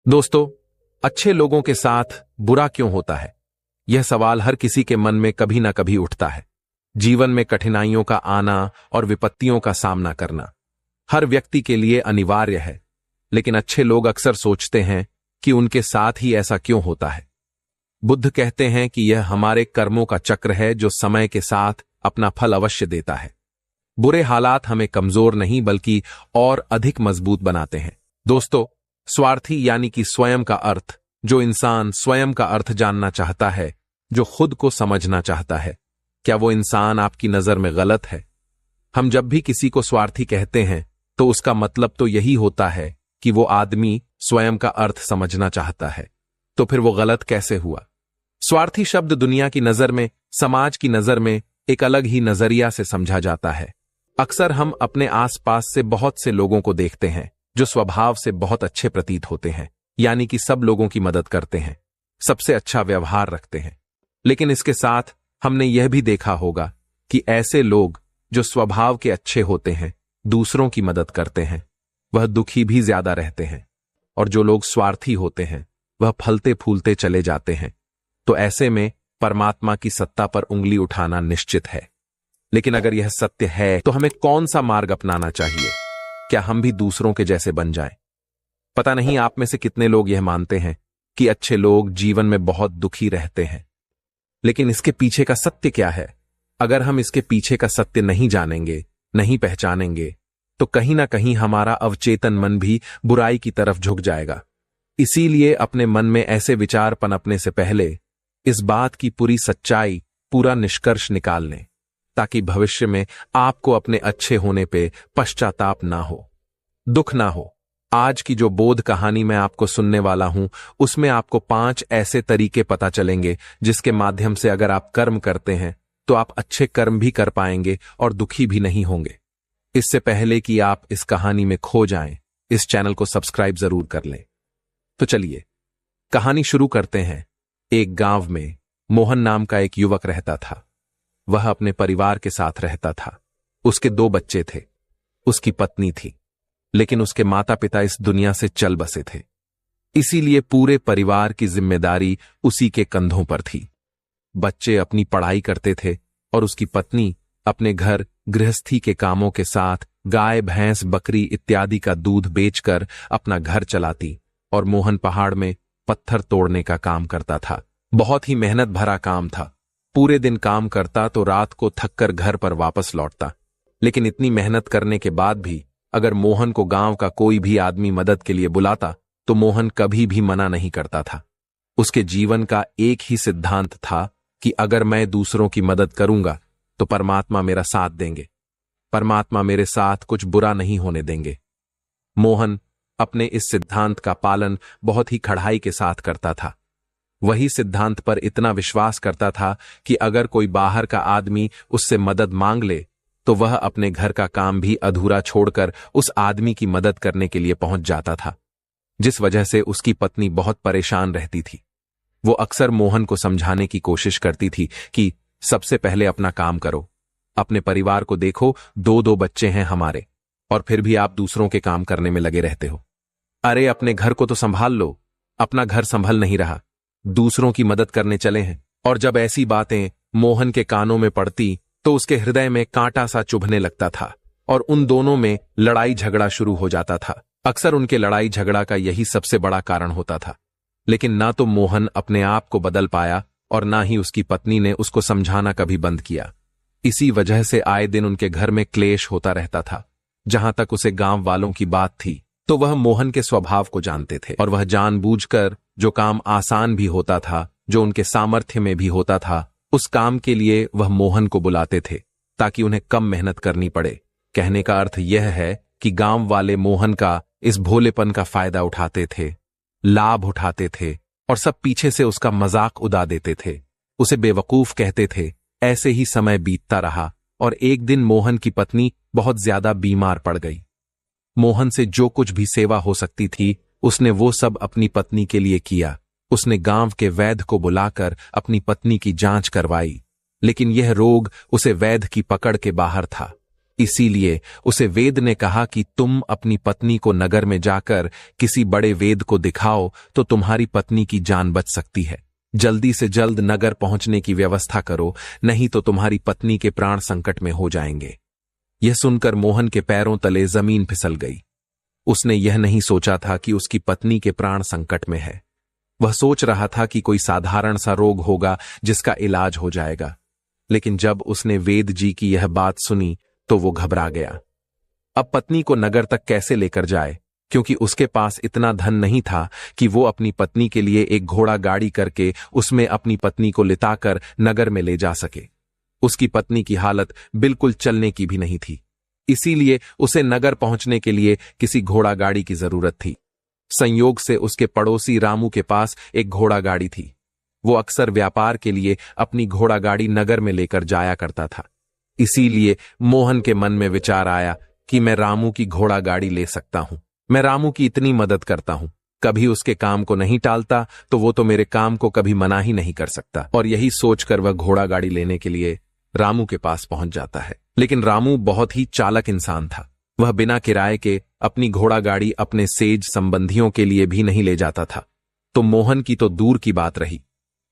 दोस्तों, अच्छे लोगों के साथ बुरा क्यों होता है? यह सवाल हर किसी के मन में कभी ना कभी उठता है। जीवन में कठिनाइयों का आना और विपत्तियों का सामना करना हर व्यक्ति के लिए अनिवार्य है, लेकिन अच्छे लोग अक्सर सोचते हैं कि उनके साथ ही ऐसा क्यों होता है। बुद्ध कहते हैं कि यह हमारे कर्मों का चक्र है जो समय के साथ अपना फल अवश्य देता है। बुरे हालात हमें कमजोर नहीं बल्कि और अधिक मजबूत बनाते हैं। दोस्तों, स्वार्थी यानी कि स्वयं का अर्थ, जो इंसान स्वयं का अर्थ जानना चाहता है, जो खुद को समझना चाहता है, क्या वो इंसान आपकी नजर में गलत है? हम जब भी किसी को स्वार्थी कहते हैं तो उसका मतलब तो यही होता है कि वो आदमी स्वयं का अर्थ समझना चाहता है। तो फिर वो गलत कैसे हुआ? स्वार्थी शब्द दुनिया की नजर में, समाज की नजर में एक अलग ही नजरिया से समझा जाता है। अक्सर हम अपने आसपास से बहुत से लोगों को देखते हैं जो स्वभाव से बहुत अच्छे प्रतीत होते हैं, यानी कि सब लोगों की मदद करते हैं, सबसे अच्छा व्यवहार रखते हैं। लेकिन इसके साथ हमने यह भी देखा होगा कि ऐसे लोग जो स्वभाव के अच्छे होते हैं, दूसरों की मदद करते हैं, वह दुखी भी ज्यादा रहते हैं। और जो लोग स्वार्थी होते हैं वह फलते फूलते चले जाते हैं। तो ऐसे में परमात्मा की सत्ता पर उंगली उठाना निश्चित है। लेकिन अगर यह सत्य है तो हमें कौन सा मार्ग अपनाना चाहिए? क्या हम भी दूसरों के जैसे बन जाएं? पता नहीं आप में से कितने लोग यह मानते हैं कि अच्छे लोग जीवन में बहुत दुखी रहते हैं, लेकिन इसके पीछे का सत्य क्या है? अगर हम इसके पीछे का सत्य नहीं जानेंगे, नहीं पहचानेंगे, तो कहीं ना कहीं हमारा अवचेतन मन भी बुराई की तरफ झुक जाएगा। इसीलिए अपने मन में ऐसे विचार पनपने से पहले इस बात की पूरी सच्चाई, पूरा निष्कर्ष निकाल लें, ताकि भविष्य में आपको अपने अच्छे होने पे पश्चाताप ना हो, दुख ना हो। आज की जो बोध कहानी मैं आपको सुनने वाला हूं, उसमें आपको 5 ऐसे तरीके पता चलेंगे जिसके माध्यम से अगर आप कर्म करते हैं तो आप अच्छे कर्म भी कर पाएंगे और दुखी भी नहीं होंगे। इससे पहले कि आप इस कहानी में खो जाएं, इस चैनल को सब्सक्राइब जरूर कर लें। तो चलिए कहानी शुरू करते हैं। एक गांव में मोहन नाम का एक युवक रहता था। वह अपने परिवार के साथ रहता था। उसके 2 बच्चे थे, उसकी पत्नी थी, लेकिन उसके माता पिता इस दुनिया से चल बसे थे। इसीलिए पूरे परिवार की जिम्मेदारी उसी के कंधों पर थी। बच्चे अपनी पढ़ाई करते थे और उसकी पत्नी अपने घर गृहस्थी के कामों के साथ गाय, भैंस, बकरी इत्यादि का दूध बेचकर अपना घर चलाती। और मोहन पहाड़ में पत्थर तोड़ने का काम करता था। बहुत ही मेहनत भरा काम था। पूरे दिन काम करता तो रात को थककर घर पर वापस लौटता। लेकिन इतनी मेहनत करने के बाद भी अगर मोहन को गांव का कोई भी आदमी मदद के लिए बुलाता तो मोहन कभी भी मना नहीं करता था। उसके जीवन का एक ही सिद्धांत था कि अगर मैं दूसरों की मदद करूंगा तो परमात्मा मेरा साथ देंगे, परमात्मा मेरे साथ कुछ बुरा नहीं होने देंगे। मोहन अपने इस सिद्धांत का पालन बहुत ही कड़ाई के साथ करता था। वही सिद्धांत पर इतना विश्वास करता था कि अगर कोई बाहर का आदमी उससे मदद मांग ले तो वह अपने घर का काम भी अधूरा छोड़कर उस आदमी की मदद करने के लिए पहुंच जाता था, जिस वजह से उसकी पत्नी बहुत परेशान रहती थी। वो अक्सर मोहन को समझाने की कोशिश करती थी कि सबसे पहले अपना काम करो, अपने परिवार को देखो, 2-2 बच्चे हैं हमारे, और फिर भी आप दूसरों के काम करने में लगे रहते हो। अरे अपने घर को तो संभाल लो, अपना घर संभल नहीं रहा, दूसरों की मदद करने चले हैं। और जब ऐसी बातें मोहन के कानों में पड़ती तो उसके हृदय में कांटा सा चुभने लगता था और उन दोनों में लड़ाई झगड़ा शुरू हो जाता था। अक्सर उनके लड़ाई झगड़ा का यही सबसे बड़ा कारण होता था। लेकिन ना तो मोहन अपने आप को बदल पाया और ना ही उसकी पत्नी ने उसको समझाना कभी बंद किया। इसी वजह से आए दिन उनके घर में क्लेश होता रहता था। जहां तक उसे गांव वालों की बात थी तो वह मोहन के स्वभाव को जानते थे और वह जानबूझकर जो काम आसान भी होता था, जो उनके सामर्थ्य में भी होता था, उस काम के लिए वह मोहन को बुलाते थे ताकि उन्हें कम मेहनत करनी पड़े। कहने का अर्थ यह है कि गांव वाले मोहन का इस भोलेपन का फायदा उठाते थे, लाभ उठाते थे और सब पीछे से उसका मजाक उड़ा देते थे, उसे बेवकूफ कहते थे। ऐसे ही समय बीतता रहा और एक दिन मोहन की पत्नी बहुत ज्यादा बीमार पड़ गई। मोहन से जो कुछ भी सेवा हो सकती थी उसने वो सब अपनी पत्नी के लिए किया। उसने गांव के वैद्य को बुलाकर अपनी पत्नी की जांच करवाई, लेकिन यह रोग उसे वैद्य की पकड़ के बाहर था। इसीलिए उसे वेद ने कहा कि तुम अपनी पत्नी को नगर में जाकर किसी बड़े वेद को दिखाओ तो तुम्हारी पत्नी की जान बच सकती है। जल्दी से जल्द नगर पहुंचने की व्यवस्था करो, नहीं तो तुम्हारी पत्नी के प्राण संकट में हो जाएंगे। यह सुनकर मोहन के पैरों तले जमीन फिसल गई। उसने यह नहीं सोचा था कि उसकी पत्नी के प्राण संकट में है। वह सोच रहा था कि कोई साधारण सा रोग होगा जिसका इलाज हो जाएगा। लेकिन जब उसने वेद जी की यह बात सुनी तो वो घबरा गया। अब पत्नी को नगर तक कैसे लेकर जाए, क्योंकि उसके पास इतना धन नहीं था कि वो अपनी पत्नी के लिए एक घोड़ा गाड़ी करके उसमें अपनी पत्नी को लिटाकर नगर में ले जा सके। उसकी पत्नी की हालत बिल्कुल चलने की भी नहीं थी, इसीलिए उसे नगर पहुंचने के लिए किसी घोड़ा गाड़ी की जरूरत थी। संयोग से उसके पड़ोसी रामू के पास एक घोड़ा गाड़ी थी। वो अक्सर व्यापार के लिए अपनी घोड़ा गाड़ी नगर में लेकर जाया करता था। इसीलिए मोहन के मन में विचार आया कि मैं रामू की घोड़ा गाड़ी ले सकता हूं। मैं रामू की इतनी मदद करता हूं, कभी उसके काम को नहीं टालता तो वो तो मेरे काम को कभी मना ही नहीं कर सकता। और यही सोचकर वह घोड़ा गाड़ी लेने के लिए रामू के पास पहुंच जाता है। लेकिन रामू बहुत ही चालाक इंसान था। वह बिना किराए के अपनी घोड़ा गाड़ी अपने सेज संबंधियों के लिए भी नहीं ले जाता था, तो मोहन की तो दूर की बात रही।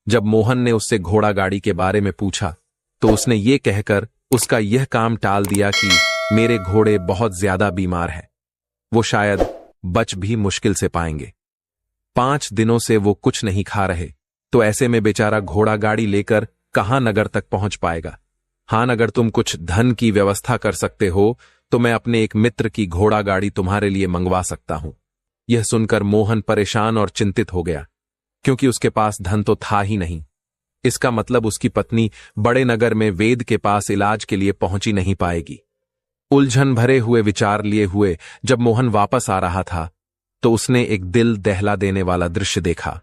जब मोहन ने उससे घोड़ा गाड़ी के बारे में पूछा तो उसने ये कहकर उसका यह काम टाल दिया कि मेरे घोड़े बहुत ज्यादा बीमार हैं, वो शायद बच भी मुश्किल से पाएंगे। 5 दिनों से वो कुछ नहीं खा रहे, तो ऐसे में बेचारा घोड़ा गाड़ी लेकर कहां नगर तक पहुंच पाएगा। हां, अगर तुम कुछ धन की व्यवस्था कर सकते हो तो मैं अपने एक मित्र की घोड़ा गाड़ी तुम्हारे लिए मंगवा सकता हूं। यह सुनकर मोहन परेशान और चिंतित हो गया, क्योंकि उसके पास धन तो था ही नहीं। इसका मतलब उसकी पत्नी बड़े नगर में वेद के पास इलाज के लिए पहुंची नहीं पाएगी। उलझन भरे हुए विचार लिए हुए जब मोहन वापस आ रहा था तो उसने एक दिल दहला देने वाला दृश्य देखा।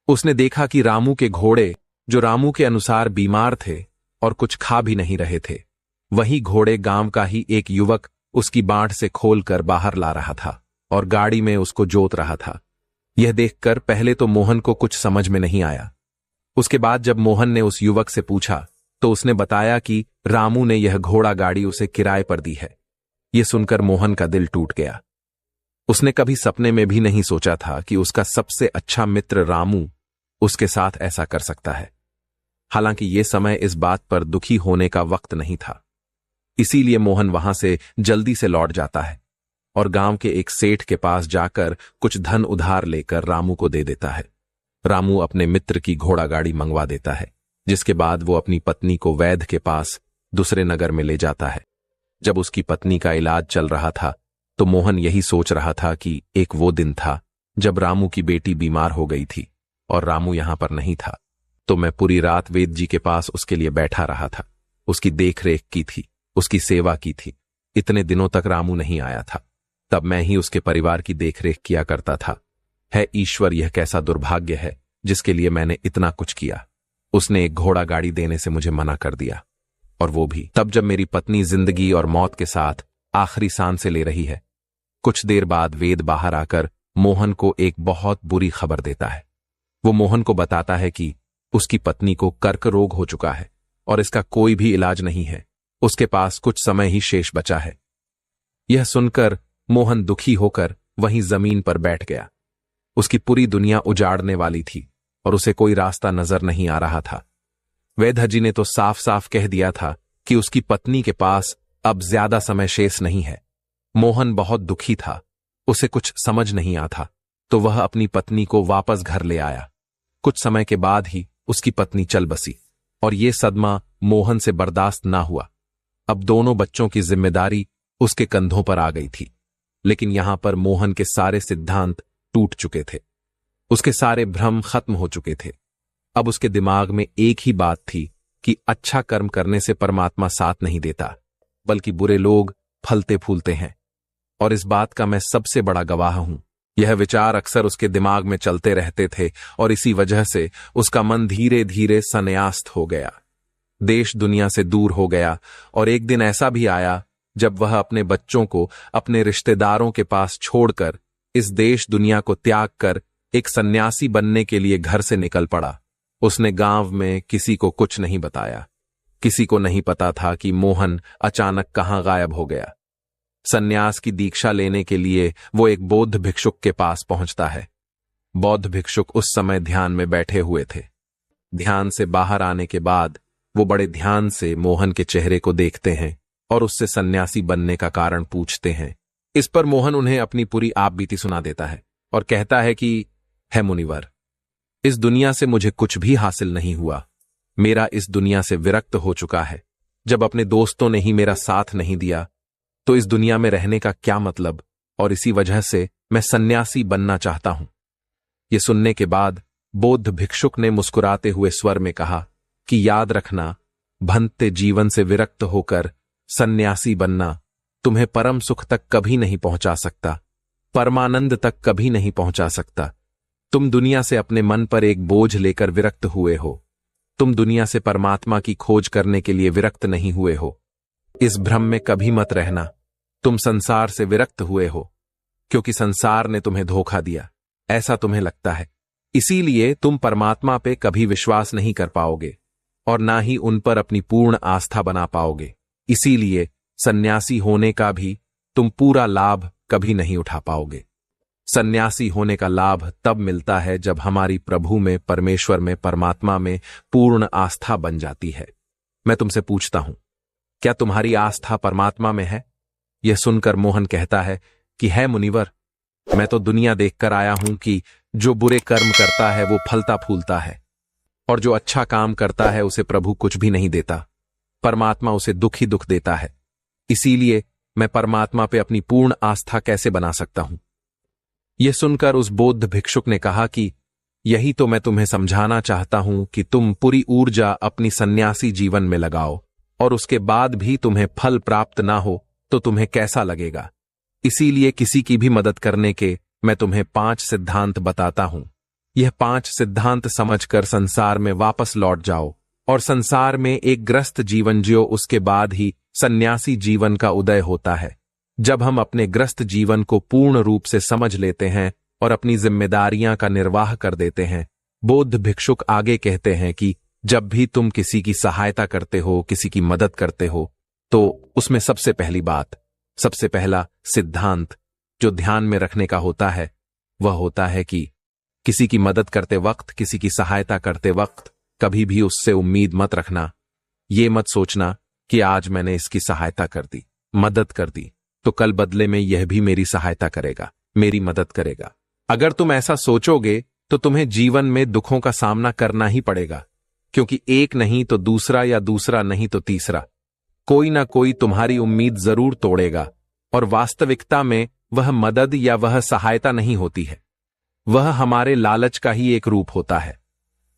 उसने देखा कि रामू के घोड़े, जो रामू के अनुसार बीमार थे और कुछ खा भी नहीं रहे थे, वही घोड़े गांव का ही एक युवक उसकी बांट से खोलकर बाहर ला रहा था और गाड़ी में उसको जोत रहा था। यह देखकर पहले तो मोहन को कुछ समझ में नहीं आया। उसके बाद जब मोहन ने उस युवक से पूछा तो उसने बताया कि रामू ने यह घोड़ा गाड़ी उसे किराए पर दी है। यह सुनकर मोहन का दिल टूट गया। उसने कभी सपने में भी नहीं सोचा था कि उसका सबसे अच्छा मित्र रामू उसके साथ ऐसा कर सकता है। हालांकि यह समय इस बात पर दुखी होने का वक्त नहीं था, इसीलिए मोहन वहां से जल्दी से लौट जाता है और गांव के एक सेठ के पास जाकर कुछ धन उधार लेकर रामू को दे देता है। रामू अपने मित्र की घोड़ा गाड़ी मंगवा देता है, जिसके बाद वो अपनी पत्नी को वैद्य के पास दूसरे नगर में ले जाता है। जब उसकी पत्नी का इलाज चल रहा था तो मोहन यही सोच रहा था कि एक वो दिन था जब रामू की बेटी बीमार हो गई थी और रामू यहां पर नहीं था, तो मैं पूरी रात वेद जी के पास उसके लिए बैठा रहा था, उसकी देखरेख की थी, उसकी सेवा की थी। इतने दिनों तक रामू नहीं आया था, तब मैं ही उसके परिवार की देखरेख किया करता था। है ईश्वर, यह कैसा दुर्भाग्य है जिसके लिए मैंने इतना कुछ किया। उसने एक घोड़ा गाड़ी देने से मुझे मना कर दिया, और वो भी तब जब मेरी पत्नी जिंदगी और मौत के साथ आखिरी सांसें ले रही है। कुछ देर बाद वेद बाहर आकर मोहन को एक बहुत बुरी खबर देता है। वो मोहन को बताता है कि उसकी पत्नी को कर्क रोग हो चुका है और इसका कोई भी इलाज नहीं है। उसके पास कुछ समय ही शेष बचा है। यह सुनकर मोहन दुखी होकर वहीं जमीन पर बैठ गया। उसकी पूरी दुनिया उजाड़ने वाली थी और उसे कोई रास्ता नजर नहीं आ रहा था। वैद्य जी ने तो साफ साफ कह दिया था कि उसकी पत्नी के पास अब ज्यादा समय शेष नहीं है। मोहन बहुत दुखी था, उसे कुछ समझ नहीं आता, तो वह अपनी पत्नी को वापस घर ले आया। कुछ समय के बाद ही उसकी पत्नी चल बसी और ये सदमा मोहन से बर्दाश्त ना हुआ। अब दोनों बच्चों की जिम्मेदारी उसके कंधों पर आ गई थी। लेकिन यहां पर मोहन के सारे सिद्धांत टूट चुके थे, उसके सारे भ्रम खत्म हो चुके थे। अब उसके दिमाग में एक ही बात थी कि अच्छा कर्म करने से परमात्मा साथ नहीं देता, बल्कि बुरे लोग फलते फूलते हैं, और इस बात का मैं सबसे बड़ा गवाह हूं। यह विचार अक्सर उसके दिमाग में चलते रहते थे और इसी वजह से उसका मन धीरे धीरे संन्यास्त हो गया, देश दुनिया से दूर हो गया। और एक दिन ऐसा भी आया जब वह अपने बच्चों को अपने रिश्तेदारों के पास छोड़कर इस देश दुनिया को त्याग कर एक सन्यासी बनने के लिए घर से निकल पड़ा। उसने गांव में किसी को कुछ नहीं बताया। किसी को नहीं पता था कि मोहन अचानक कहां गायब हो गया। सन्यास की दीक्षा लेने के लिए वो एक बौद्ध भिक्षुक के पास पहुंचता है। बौद्ध भिक्षुक उस समय ध्यान में बैठे हुए थे। ध्यान से बाहर आने के बाद वो बड़े ध्यान से मोहन के चेहरे को देखते हैं और उससे सन्यासी बनने का कारण पूछते हैं। इस पर मोहन उन्हें अपनी पूरी आप बीती सुना देता है और कहता है कि है मुनिवर, इस दुनिया से मुझे कुछ भी हासिल नहीं हुआ। मेरा इस दुनिया से विरक्त हो चुका है। जब अपने दोस्तों ने ही मेरा साथ नहीं दिया तो इस दुनिया में रहने का क्या मतलब, और इसी वजह से मैं सन्यासी बनना चाहता हूं। यह सुनने के बाद बौद्ध भिक्षुक ने मुस्कुराते हुए स्वर में कहा कि याद रखना, भंते जीवन से विरक्त होकर सन्यासी बनना तुम्हें परम सुख तक कभी नहीं पहुंचा सकता, परमानंद तक कभी नहीं पहुंचा सकता। तुम दुनिया से अपने मन पर एक बोझ लेकर विरक्त हुए हो। तुम दुनिया से परमात्मा की खोज करने के लिए विरक्त नहीं हुए हो। इस भ्रम में कभी मत रहना। तुम संसार से विरक्त हुए हो क्योंकि संसार ने तुम्हें धोखा दिया, ऐसा तुम्हें लगता है। इसीलिए तुम परमात्मा पे कभी विश्वास नहीं कर पाओगे और ना ही उन पर अपनी पूर्ण आस्था बना पाओगे। इसीलिए सन्यासी होने का भी तुम पूरा लाभ कभी नहीं उठा पाओगे। सन्यासी होने का लाभ तब मिलता है जब हमारी प्रभु में, परमेश्वर में, परमात्मा में पूर्ण आस्था बन जाती है। मैं तुमसे पूछता हूं, क्या तुम्हारी आस्था परमात्मा में है? यह सुनकर मोहन कहता है कि है मुनिवर, मैं तो दुनिया देखकर आया हूं कि जो बुरे कर्म करता है वो फलता फूलता है और जो अच्छा काम करता है उसे प्रभु कुछ भी नहीं देता। परमात्मा उसे दुख ही दुख देता है। इसीलिए मैं परमात्मा पे अपनी पूर्ण आस्था कैसे बना सकता हूं? यह सुनकर उस बौद्ध भिक्षुक ने कहा कि यही तो मैं तुम्हें समझाना चाहता हूं कि तुम पूरी ऊर्जा अपनी सन्यासी जीवन में लगाओ और उसके बाद भी तुम्हें फल प्राप्त ना हो तो तुम्हें कैसा लगेगा। इसीलिए किसी की भी मदद करने के मैं तुम्हें 5 सिद्धांत बताता हूं। यह 5 सिद्धांत समझकर संसार में वापस लौट जाओ और संसार में एक ग्रस्त जीवन जियो। उसके बाद ही सन्यासी जीवन का उदय होता है। जब हम अपने ग्रस्त जीवन को पूर्ण रूप से समझ लेते हैं और अपनी जिम्मेदारियां का निर्वाह कर देते हैं। बौद्ध भिक्षुक आगे कहते हैं कि जब भी तुम किसी की सहायता करते हो, किसी की मदद करते हो, तो उसमें सबसे पहली बात, सबसे पहला सिद्धांत जो ध्यान में रखने का होता है वह होता है कि किसी की मदद करते वक्त, किसी की सहायता करते वक्त कभी भी उससे उम्मीद मत रखना। ये मत सोचना कि आज मैंने इसकी सहायता कर दी, मदद कर दी, तो कल बदले में यह भी मेरी सहायता करेगा, मेरी मदद करेगा। अगर तुम ऐसा सोचोगे तो तुम्हें जीवन में दुखों का सामना करना ही पड़ेगा, क्योंकि एक नहीं तो दूसरा या दूसरा नहीं तो तीसरा कोई ना कोई तुम्हारी उम्मीद जरूर तोड़ेगा। और वास्तविकता में वह मदद या वह सहायता नहीं होती है, वह हमारे लालच का ही एक रूप होता है।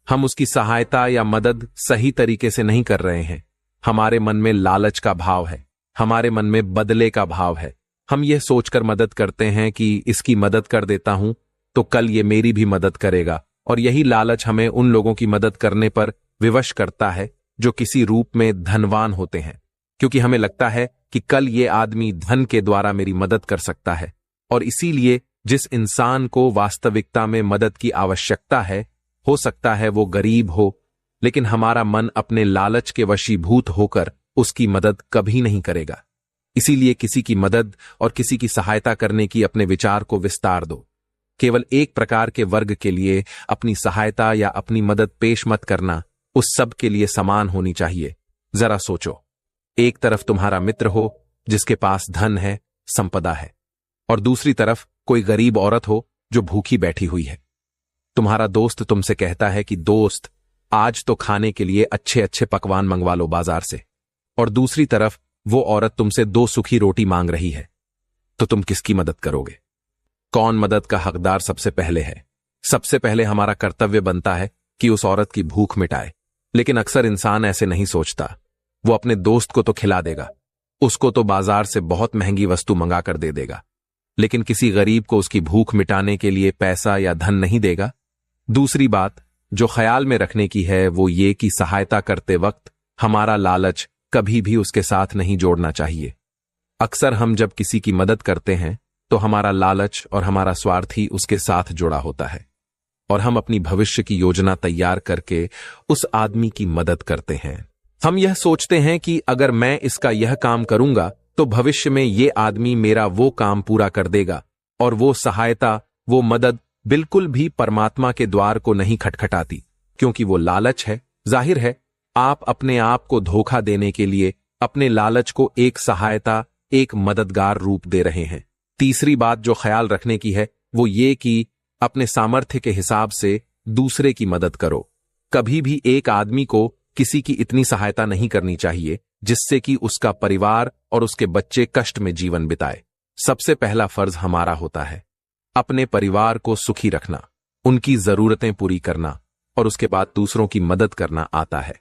हम उसकी सहायता या मदद सही तरीके से नहीं कर रहे हैं। हमारे मन में लालच का भाव है, हमारे मन में बदले का भाव है। हम यह सोचकर मदद करते हैं कि इसकी मदद कर देता हूं तो कल ये मेरी भी मदद करेगा, और यही लालच हमें उन लोगों की मदद करने पर विवश करता है जो किसी रूप में धनवान होते हैं, क्योंकि हमें लगता है कि कल ये आदमी धन के द्वारा मेरी मदद कर सकता है। और इसीलिए जिस इंसान को वास्तविकता में मदद की आवश्यकता है, हो सकता है वो गरीब हो, लेकिन हमारा मन अपने लालच के वशीभूत होकर उसकी मदद कभी नहीं करेगा। इसीलिए किसी की मदद और किसी की सहायता करने की अपने विचार को विस्तार दो। केवल एक प्रकार के वर्ग के लिए अपनी सहायता या अपनी मदद पेश मत करना, उस सब के लिए समान होनी चाहिए। जरा सोचो, एक तरफ तुम्हारा मित्र हो जिसके पास धन है, संपदा है, और दूसरी तरफ कोई गरीब औरत हो जो भूखी बैठी हुई है। तुम्हारा दोस्त तुमसे कहता है कि दोस्त, आज तो खाने के लिए अच्छे अच्छे पकवान मंगवा लो बाजार से, और दूसरी तरफ वो औरत तुमसे 2 सूखी रोटी मांग रही है, तो तुम किसकी मदद करोगे? कौन मदद का हकदार सबसे पहले है? सबसे पहले हमारा कर्तव्य बनता है कि उस औरत की भूख मिटाए, लेकिन अक्सर इंसान ऐसे नहीं सोचता। वो अपने दोस्त को तो खिला देगा, उसको तो बाजार से बहुत महंगी वस्तु मंगा कर दे देगा, लेकिन किसी गरीब को उसकी भूख मिटाने के लिए पैसा या धन नहीं देगा। दूसरी बात जो ख्याल में रखने की है वो ये कि सहायता करते वक्त हमारा लालच कभी भी उसके साथ नहीं जोड़ना चाहिए। अक्सर हम जब किसी की मदद करते हैं तो हमारा लालच और हमारा स्वार्थ ही उसके साथ जुड़ा होता है, और हम अपनी भविष्य की योजना तैयार करके उस आदमी की मदद करते हैं। हम यह सोचते हैं कि अगर मैं इसका यह काम करूंगा तो भविष्य में ये आदमी मेरा वो काम पूरा कर देगा, और वो सहायता, वो मदद बिल्कुल भी परमात्मा के द्वार को नहीं खटखटाती, क्योंकि वो लालच है। जाहिर है आप अपने आप को धोखा देने के लिए अपने लालच को एक सहायता, एक मददगार रूप दे रहे हैं। तीसरी बात जो ख्याल रखने की है वो ये कि अपने सामर्थ्य के हिसाब से दूसरे की मदद करो। कभी भी एक आदमी को किसी की इतनी सहायता नहीं करनी चाहिए जिससे कि उसका परिवार और उसके बच्चे कष्ट में जीवन बिताए। सबसे पहला फर्ज हमारा होता है अपने परिवार को सुखी रखना, उनकी जरूरतें पूरी करना, और उसके बाद दूसरों की मदद करना आता है।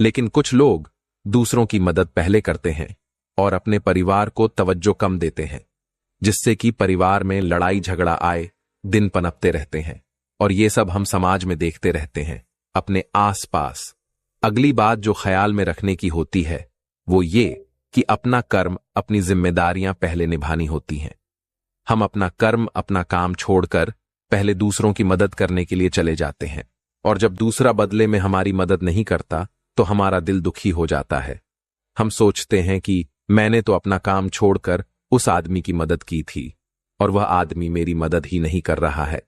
लेकिन कुछ लोग दूसरों की मदद पहले करते हैं और अपने परिवार को तवज्जो कम देते हैं, जिससे कि परिवार में लड़ाई झगड़ा आए, दिन पनपते रहते हैं, और ये सब हम समाज में देखते रहते हैं, अपने आसपास। अगली बात जो ख्याल में रखने की होती है वो ये कि अपना कर्म, अपनी जिम्मेदारियां पहले निभानी होती हैं। हम अपना कर्म, अपना काम छोड़कर पहले दूसरों की मदद करने के लिए चले जाते हैं, और जब दूसरा बदले में हमारी मदद नहीं करता तो हमारा दिल दुखी हो जाता है। हम सोचते हैं कि मैंने तो अपना काम छोड़कर उस आदमी की मदद की थी और वह आदमी मेरी मदद ही नहीं कर रहा है।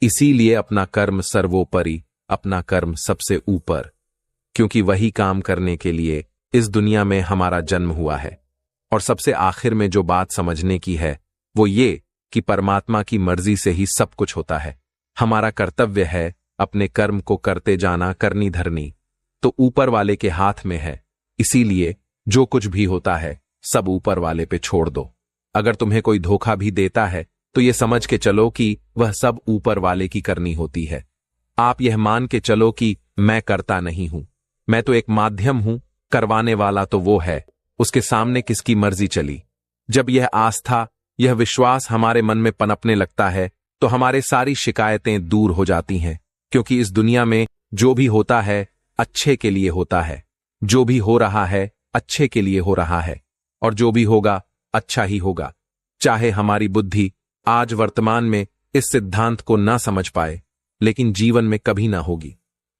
इसीलिए अपना कर्म सर्वोपरि, अपना कर्म सबसे ऊपर, क्योंकि वही काम करने के लिए इस दुनिया में हमारा जन्म हुआ है। और सबसे आखिर में जो बात समझने की है वो ये कि परमात्मा की मर्जी से ही सब कुछ होता है। हमारा कर्तव्य है अपने कर्म को करते जाना, करनी धरनी तो ऊपर वाले के हाथ में है। इसीलिए जो कुछ भी होता है सब ऊपर वाले पे छोड़ दो। अगर तुम्हें कोई धोखा भी देता है तो ये समझ के चलो कि वह सब ऊपर वाले की करनी होती है। आप यह मान के चलो कि मैं करता नहीं हूं, मैं तो एक माध्यम हूं, करवाने वाला तो वो है, उसके सामने किसकी मर्जी चली। जब यह आस्था, यह विश्वास हमारे मन में पनपने लगता है तो हमारे सारी शिकायतें दूर हो जाती हैं, क्योंकि इस दुनिया में जो भी होता है अच्छे के लिए होता है, जो भी हो रहा है अच्छे के लिए हो रहा है, और जो भी होगा अच्छा ही होगा। चाहे हमारी बुद्धि आज वर्तमान में इस सिद्धांत को ना समझ पाए, लेकिन जीवन में कभी ना होगी।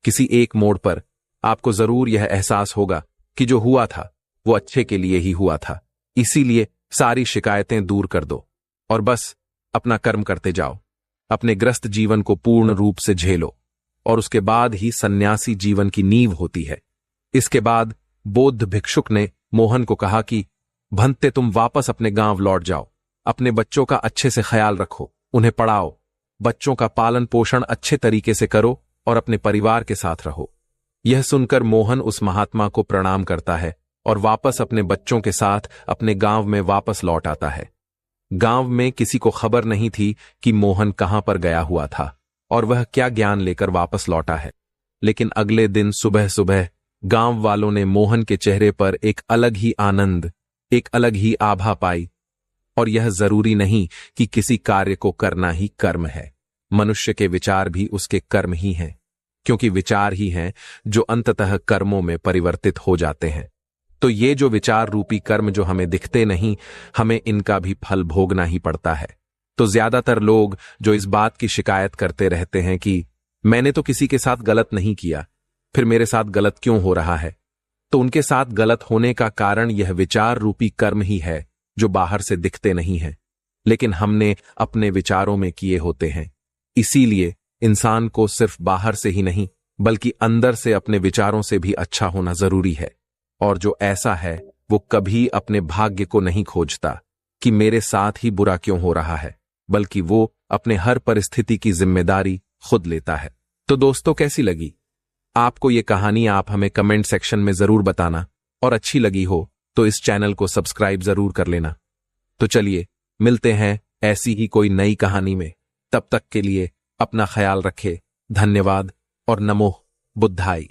किसी एक मोड़ पर आपको जरूर यह एहसास होगा कि जो हुआ था वो अच्छे के लिए ही हुआ था। इसीलिए सारी शिकायतें दूर कर दो और बस अपना कर्म करते जाओ। अपने ग्रस्त जीवन को पूर्ण रूप से झेलो, और उसके बाद ही सन्यासी जीवन की नींव होती है। इसके बाद बौद्ध भिक्षुक ने मोहन को कहा कि भंते, तुम वापस अपने गांव लौट जाओ, अपने बच्चों का अच्छे से ख्याल रखो, उन्हें पढ़ाओ, बच्चों का पालन पोषण अच्छे तरीके से करो और अपने परिवार के साथ रहो। यह सुनकर मोहन उस महात्मा को प्रणाम करता है और वापस अपने बच्चों के साथ अपने गांव में वापस लौट आता है। गांव में किसी को खबर नहीं थी कि मोहन कहां पर गया हुआ था और वह क्या ज्ञान लेकर वापस लौटा है। लेकिन अगले दिन सुबह सुबह गांव वालों ने मोहन के चेहरे पर एक अलग ही आनंद, एक अलग ही आभा पाई। और यह जरूरी नहीं कि किसी कार्य को करना ही कर्म है, मनुष्य के विचार भी उसके कर्म ही हैं, क्योंकि विचार ही हैं जो अंततः कर्मों में परिवर्तित हो जाते हैं। तो ये जो विचार रूपी कर्म जो हमें दिखते नहीं, हमें इनका भी फल भोगना ही पड़ता है। तो ज्यादातर लोग जो इस बात की शिकायत करते रहते हैं कि मैंने तो किसी के साथ गलत नहीं किया, फिर मेरे साथ गलत क्यों हो रहा है, तो उनके साथ गलत होने का कारण यह विचार रूपी कर्म ही है जो बाहर से दिखते नहीं हैं, लेकिन हमने अपने विचारों में किए होते हैं। इसीलिए इंसान को सिर्फ बाहर से ही नहीं बल्कि अंदर से अपने विचारों से भी अच्छा होना जरूरी है। और जो ऐसा है वो कभी अपने भाग्य को नहीं खोजता कि मेरे साथ ही बुरा क्यों हो रहा है, बल्कि वो अपने हर परिस्थिति की जिम्मेदारी खुद लेता है। तो दोस्तों, कैसी लगी आपको ये कहानी? आप हमें कमेंट सेक्शन में जरूर बताना, और अच्छी लगी हो तो इस चैनल को सब्सक्राइब जरूर कर लेना। तो चलिए मिलते हैं ऐसी ही कोई नई कहानी में। तब तक के लिए अपना ख्याल रखें। धन्यवाद और नमो बुद्धाय।